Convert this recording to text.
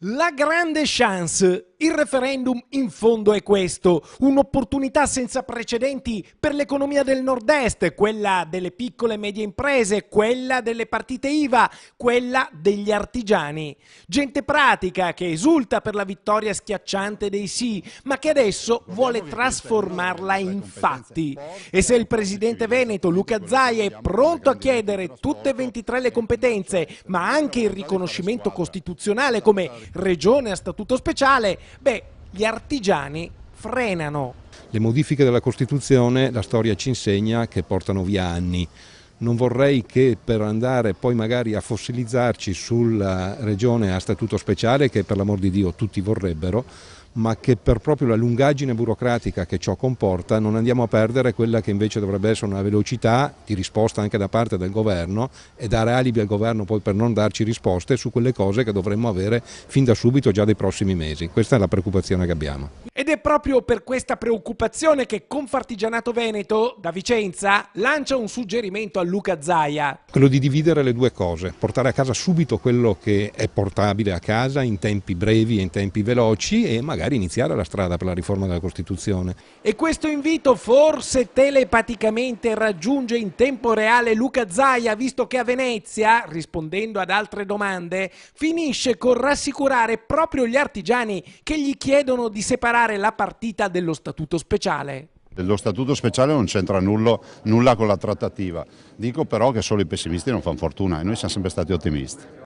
La grande chance, il referendum in fondo è questo, un'opportunità senza precedenti per l'economia del nord-est, quella delle piccole e medie imprese, quella delle partite IVA, quella degli artigiani. Gente pratica che esulta per la vittoria schiacciante dei sì, ma che adesso vuole trasformarla in fatti. E se il presidente veneto Luca Zaia è pronto a chiedere tutte e 23 le competenze, ma anche il riconoscimento costituzionale come regione a statuto speciale, gli artigiani frenano. Le modifiche della Costituzione, la storia ci insegna che portano via anni. Non vorrei che per andare poi magari a fossilizzarci sulla regione a statuto speciale, che per l'amor di Dio tutti vorrebbero, ma che per proprio la lungaggine burocratica che ciò comporta non andiamo a perdere quella che invece dovrebbe essere una velocità di risposta anche da parte del governo e dare alibi al governo poi per non darci risposte su quelle cose che dovremmo avere fin da subito, già dai prossimi mesi. Questa è la preoccupazione che abbiamo. Ed è proprio per questa preoccupazione che Confartigianato Veneto, da Vicenza, lancia un suggerimento a Luca Zaia. Quello di dividere le due cose, portare a casa subito quello che è portabile a casa in tempi brevi e in tempi veloci e magari iniziare la strada per la riforma della Costituzione. E questo invito forse telepaticamente raggiunge in tempo reale Luca Zaia, visto che a Venezia, rispondendo ad altre domande, finisce con rassicurare proprio gli artigiani che gli chiedono di separare la partita dello statuto speciale. Lo statuto speciale non c'entra nulla con la trattativa. Dico però che solo i pessimisti non fanno fortuna e noi siamo sempre stati ottimisti.